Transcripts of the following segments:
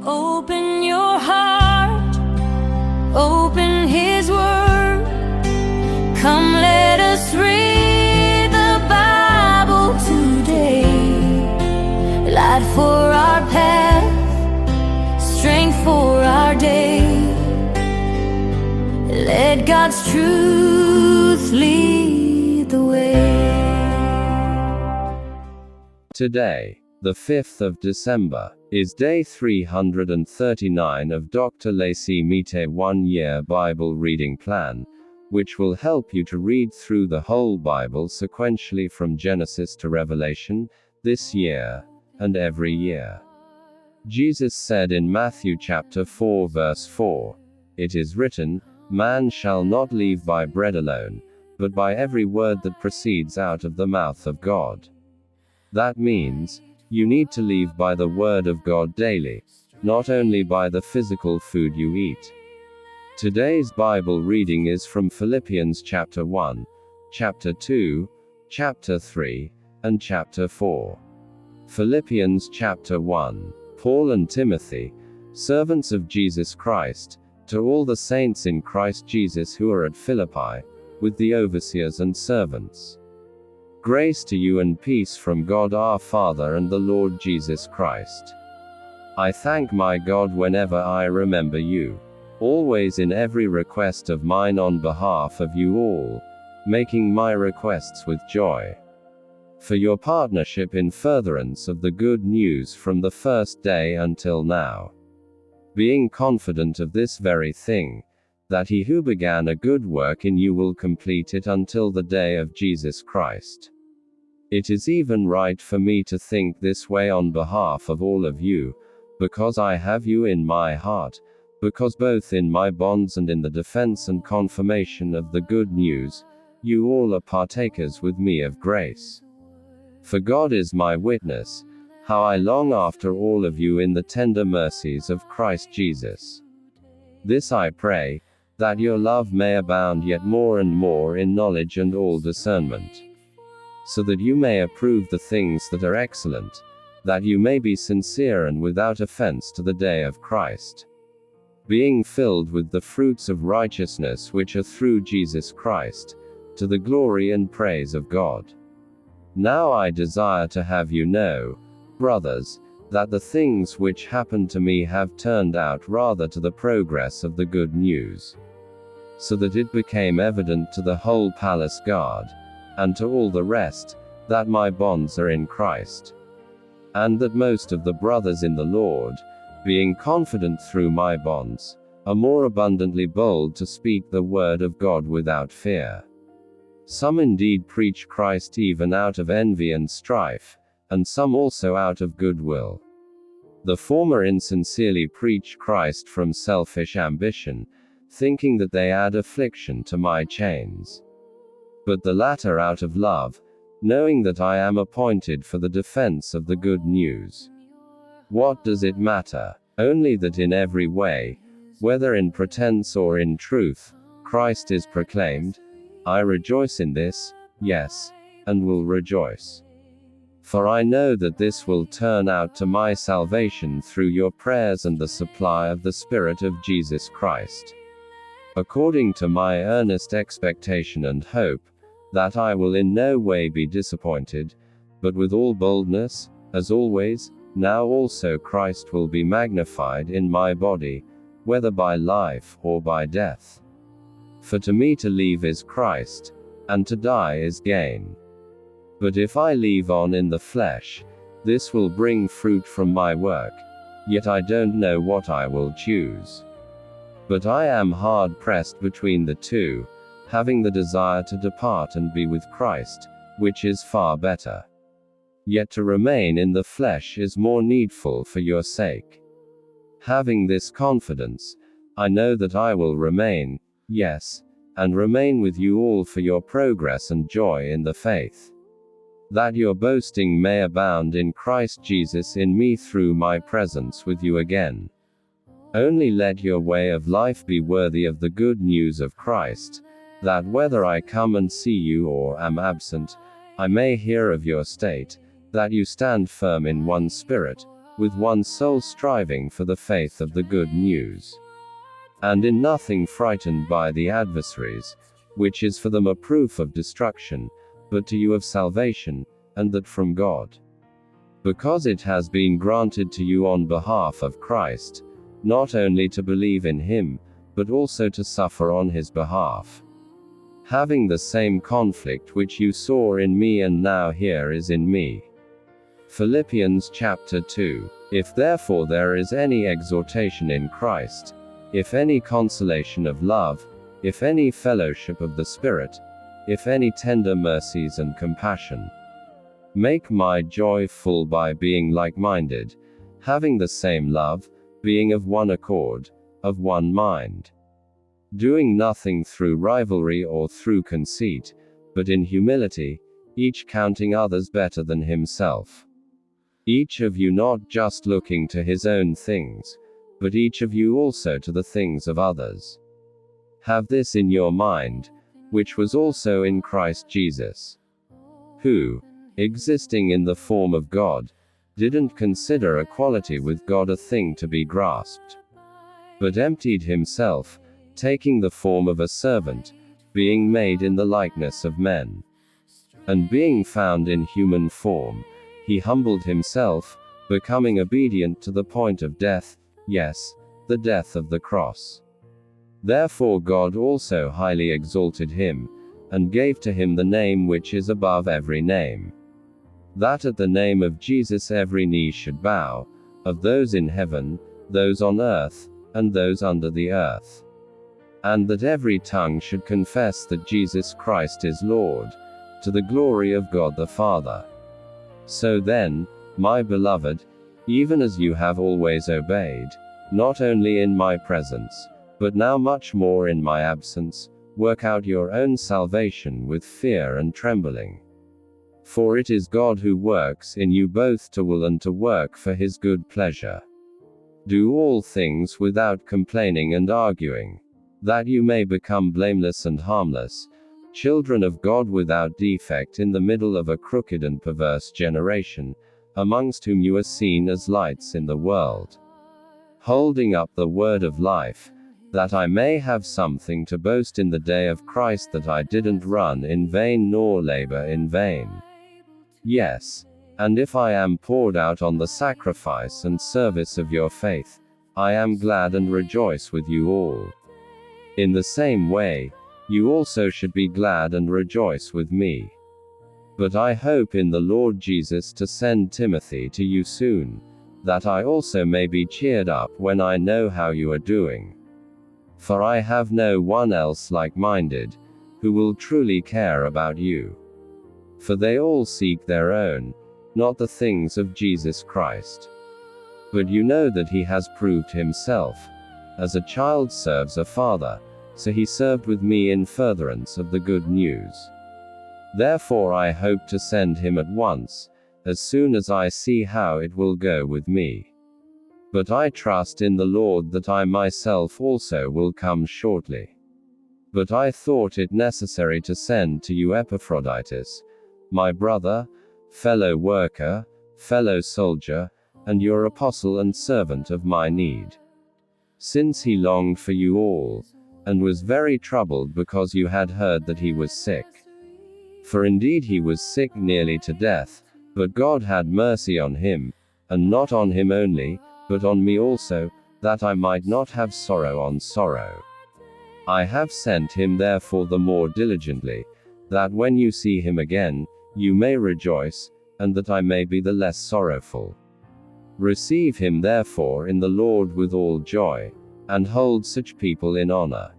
Open your heart, open His Word. Come, let us read the Bible today. Light for our path, strength for our day. Let God's truth lead the way. Today, the 5th of December, is day 339 of Dr. Leesi Mitee 1-year Bible reading plan, which will help you to read through the whole Bible sequentially from Genesis to Revelation, this year, and every year. Jesus said in Matthew chapter 4 verse 4, "It is written, man shall not live by bread alone, but by every word that proceeds out of the mouth of God." That means, you need to live by the Word of God daily, not only by the physical food you eat. Today's Bible reading is from Philippians chapter 1, chapter 2, chapter 3, and chapter 4. Philippians chapter 1. Paul and Timothy, servants of Jesus Christ, to all the saints in Christ Jesus who are at Philippi, with the overseers and servants. Grace to you and peace from God our Father and the Lord Jesus Christ. I thank my God whenever I remember you, always in every request of mine on behalf of you all, making my requests with joy, for your partnership in furtherance of the good news from the first day until now. Being confident of this very thing, that he who began a good work in you will complete it until the day of Jesus Christ. It is even right for me to think this way on behalf of all of you, because I have you in my heart, because both in my bonds and in the defense and confirmation of the good news, you all are partakers with me of grace. For God is my witness, how I long after all of you in the tender mercies of Christ Jesus. This I pray, that your love may abound yet more and more in knowledge and all discernment, so that you may approve the things that are excellent, that you may be sincere and without offense to the day of Christ, being filled with the fruits of righteousness which are through Jesus Christ, to the glory and praise of God. Now I desire to have you know, brothers, that the things which happened to me have turned out rather to the progress of the good news, so that it became evident to the whole palace guard, and to all the rest, that my bonds are in Christ, and that most of the brothers in the Lord, being confident through my bonds, are more abundantly bold to speak the word of God without fear. Some indeed preach Christ even out of envy and strife, and some also out of goodwill. The former insincerely preach Christ from selfish ambition, thinking that they add affliction to my chains. But the latter out of love, knowing that I am appointed for the defense of the good news. What does it matter? Only that in every way, whether in pretense or in truth, Christ is proclaimed. I rejoice in this, yes, and will rejoice. For I know that this will turn out to my salvation through your prayers and the supply of the Spirit of Jesus Christ, according to my earnest expectation and hope, that I will in no way be disappointed, but with all boldness, as always, now also Christ will be magnified in my body, whether by life or by death. For to me to live is Christ, and to die is gain. But if I live on in the flesh, this will bring fruit from my work, yet I don't know what I will choose. But I am hard pressed between the two, having the desire to depart and be with Christ, which is far better. Yet to remain in the flesh is more needful for your sake. Having this confidence, I know that I will remain, yes, and remain with you all for your progress and joy in the faith, that your boasting may abound in Christ Jesus in me through my presence with you again. Only let your way of life be worthy of the good news of Christ, that whether I come and see you or am absent, I may hear of your state, that you stand firm in one spirit, with one soul striving for the faith of the good news. And in nothing frightened by the adversaries, which is for them a proof of destruction, but to you of salvation, and that from God. Because it has been granted to you on behalf of Christ, not only to believe in him, but also to suffer on his behalf. Having the same conflict which you saw in me and now here is in me. Philippians chapter 2. If therefore there is any exhortation in Christ, if any consolation of love, if any fellowship of the Spirit, if any tender mercies and compassion, make my joy full by being like-minded, having the same love, being of one accord, of one mind. Doing nothing through rivalry or through conceit, but in humility, each counting others better than himself. Each of you not just looking to his own things, but each of you also to the things of others. Have this in your mind, which was also in Christ Jesus, who, existing in the form of God, didn't consider equality with God a thing to be grasped, but emptied himself, taking the form of a servant, being made in the likeness of men. And being found in human form, he humbled himself, becoming obedient to the point of death, yes, the death of the cross. Therefore God also highly exalted him, and gave to him the name which is above every name, that at the name of Jesus every knee should bow, of those in heaven, those on earth, and those under the earth. And that every tongue should confess that Jesus Christ is Lord, to the glory of God the Father. So then, my beloved, even as you have always obeyed, not only in my presence, but now much more in my absence, work out your own salvation with fear and trembling. For it is God who works in you both to will and to work for his good pleasure. Do all things without complaining and arguing, that you may become blameless and harmless, children of God without defect in the middle of a crooked and perverse generation, amongst whom you are seen as lights in the world, holding up the word of life, that I may have something to boast in the day of Christ, that I didn't run in vain nor labor in vain. Yes, and if I am poured out on the sacrifice and service of your faith, I am glad and rejoice with you all. In the same way, you also should be glad and rejoice with me. But I hope in the Lord Jesus to send Timothy to you soon, that I also may be cheered up when I know how you are doing. For I have no one else like-minded, who will truly care about you. For they all seek their own, not the things of Jesus Christ. But you know that he has proved himself, as a child serves a father, so he served with me in furtherance of the good news. Therefore I hope to send him at once, as soon as I see how it will go with me. But I trust in the Lord that I myself also will come shortly. But I thought it necessary to send to you Epaphroditus, my brother, fellow worker, fellow soldier, and your apostle and servant of my need. Since he longed for you all, and was very troubled because you had heard that he was sick. For indeed he was sick nearly to death, but God had mercy on him, and not on him only, but on me also, that I might not have sorrow on sorrow. I have sent him therefore the more diligently, that when you see him again, you may rejoice, and that I may be the less sorrowful. Receive him therefore in the Lord with all joy, and hold such people in honor.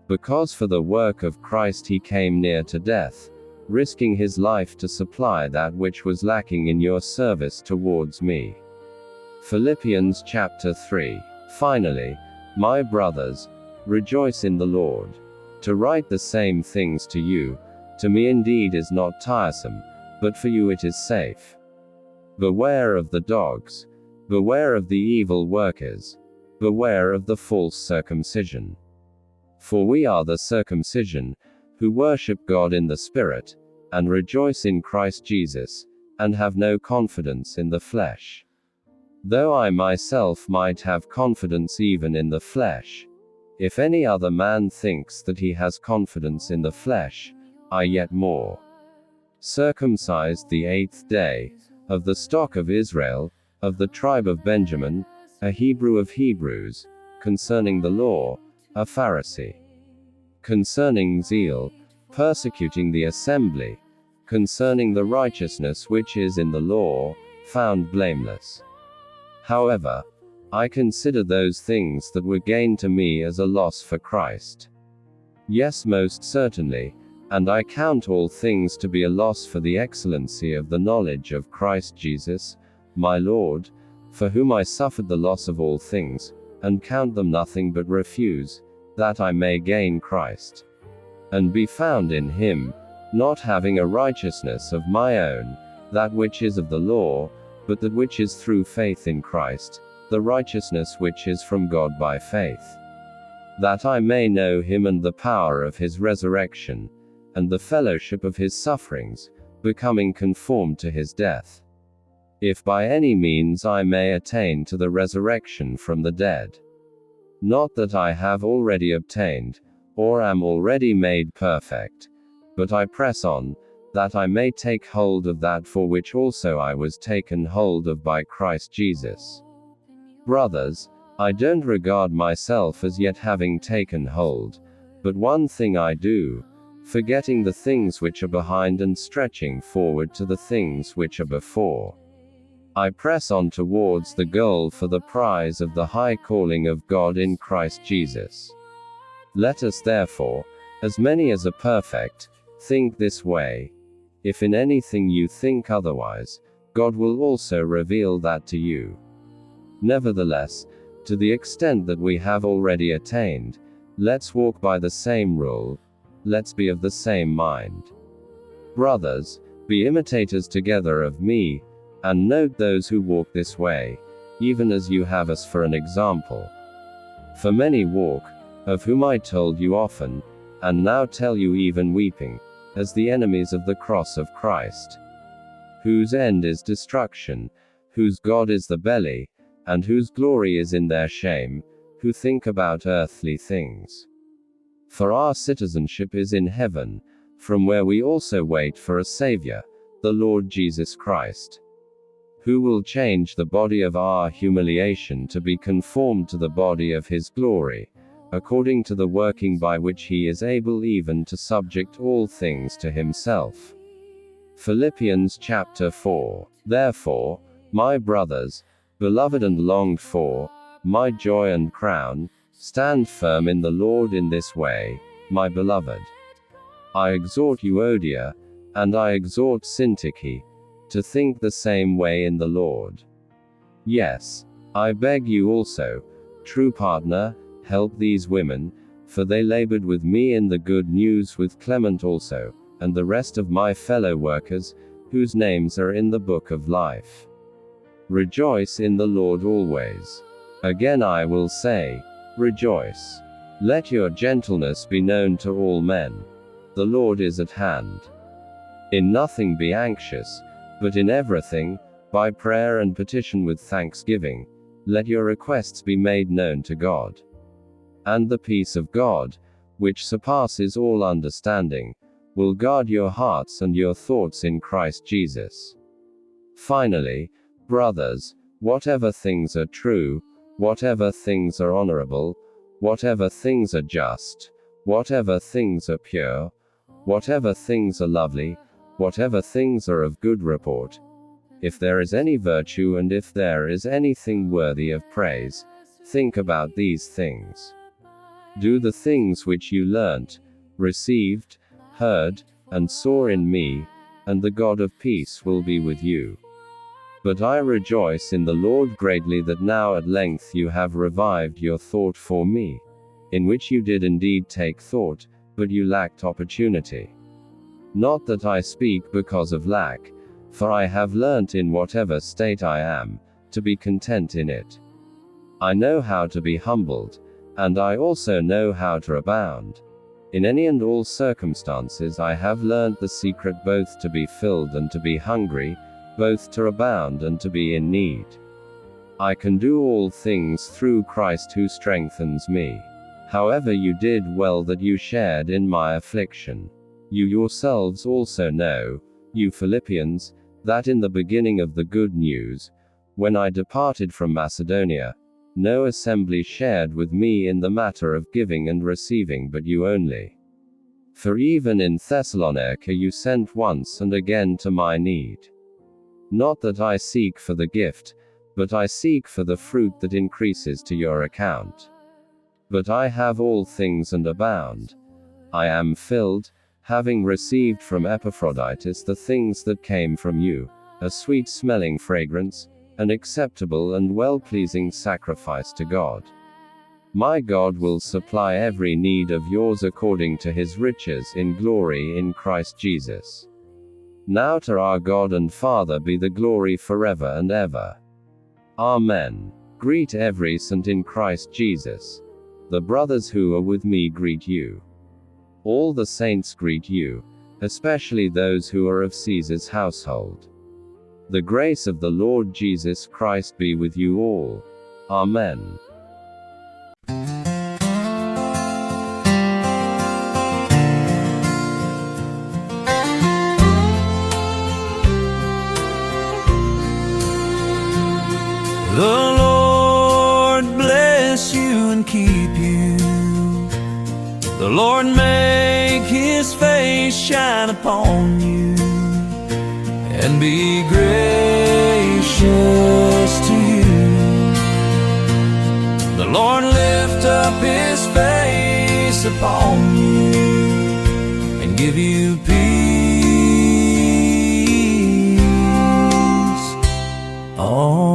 Because for the work of Christ he came near to death, risking his life to supply that which was lacking in your service towards me. Philippians chapter 3. Finally, my brothers, rejoice in the Lord. To write the same things to you, to me indeed is not tiresome, but for you it is safe. Beware of the dogs. Beware of the evil workers. Beware of the false circumcision. For we are the circumcision, who worship God in the Spirit, and rejoice in Christ Jesus, and have no confidence in the flesh. Though I myself might have confidence even in the flesh, if any other man thinks that he has confidence in the flesh, I yet more. Circumcised the 8th day, of the stock of Israel, of the tribe of Benjamin, a Hebrew of Hebrews, concerning the law, a Pharisee. Concerning zeal, persecuting the assembly, concerning the righteousness which is in the law, found blameless. However, I consider those things that were gain to me as a loss for Christ. Yes, most certainly, and I count all things to be a loss for the excellency of the knowledge of Christ Jesus, my Lord, for whom I suffered the loss of all things, and count them nothing but refuse, that I may gain Christ, and be found in him, not having a righteousness of my own, that which is of the law, but that which is through faith in Christ, the righteousness which is from God by faith. That I may know him and the power of his resurrection, and the fellowship of his sufferings, becoming conformed to his death. If by any means I may attain to the resurrection from the dead. Not that I have already obtained, or am already made perfect, but I press on, that I may take hold of that for which also I was taken hold of by Christ Jesus. Brothers, I don't regard myself as yet having taken hold, but one thing I do, forgetting the things which are behind and stretching forward to the things which are before. I press on towards the goal for the prize of the high calling of God in Christ Jesus. Let us therefore, as many as are perfect, think this way. If in anything you think otherwise, God will also reveal that to you. Nevertheless, to the extent that we have already attained, let's walk by the same rule, let's be of the same mind. Brothers, be imitators together of me, and note those who walk this way, even as you have us for an example. For many walk, of whom I told you often, and now tell you even weeping, as the enemies of the cross of Christ, whose end is destruction, whose God is the belly, and whose glory is in their shame, who think about earthly things. For our citizenship is in heaven, from where we also wait for a Savior, the Lord Jesus Christ, who will change the body of our humiliation to be conformed to the body of his glory, according to the working by which he is able even to subject all things to himself. Philippians chapter 4. Therefore, my brothers, beloved and longed for, my joy and crown, stand firm in the Lord in this way, my beloved. I exhort Euodia, and I exhort Syntyche, to think the same way in the Lord. Yes, I beg you also, true partner, help these women, for they labored with me in the good news with Clement also, and the rest of my fellow workers, whose names are in the book of life. Rejoice in the Lord always. Again I will say, rejoice. Let your gentleness be known to all men. The Lord is at hand. In nothing be anxious, but in everything, by prayer and petition with thanksgiving, let your requests be made known to God. And the peace of God, which surpasses all understanding, will guard your hearts and your thoughts in Christ Jesus. Finally, brothers, whatever things are true, whatever things are honorable, whatever things are just, whatever things are pure, whatever things are lovely, whatever things are of good report, if there is any virtue and if there is anything worthy of praise, think about these things. Do the things which you learnt, received, heard, and saw in me, and the God of peace will be with you. But I rejoice in the Lord greatly that now at length you have revived your thought for me, in which you did indeed take thought, but you lacked opportunity. Not that I speak because of lack, for I have learnt in whatever state I am, to be content in it. I know how to be humbled, and I also know how to abound. In any and all circumstances I have learnt the secret both to be filled and to be hungry, both to abound and to be in need. I can do all things through Christ who strengthens me. However, you did well that you shared in my affliction. You yourselves also know, you Philippians, that in the beginning of the good news, when I departed from Macedonia, no assembly shared with me in the matter of giving and receiving but you only. For even in Thessalonica you sent once and again to my need. Not that I seek for the gift, but I seek for the fruit that increases to your account. But I have all things and abound. I am filled, having received from Epaphroditus the things that came from you, a sweet-smelling fragrance, an acceptable and well-pleasing sacrifice to God. My God will supply every need of yours according to his riches in glory in Christ Jesus. Now to our God and Father be the glory forever and ever. Amen. Greet every saint in Christ Jesus. The brothers who are with me greet you. All the saints greet you, especially those who are of Caesar's household. The grace of the Lord Jesus Christ be with you all. Amen. The Lord bless you and keep you. The Lord make his face shine upon you and be gracious to you. The Lord lift up his face upon you and give you peace. Oh.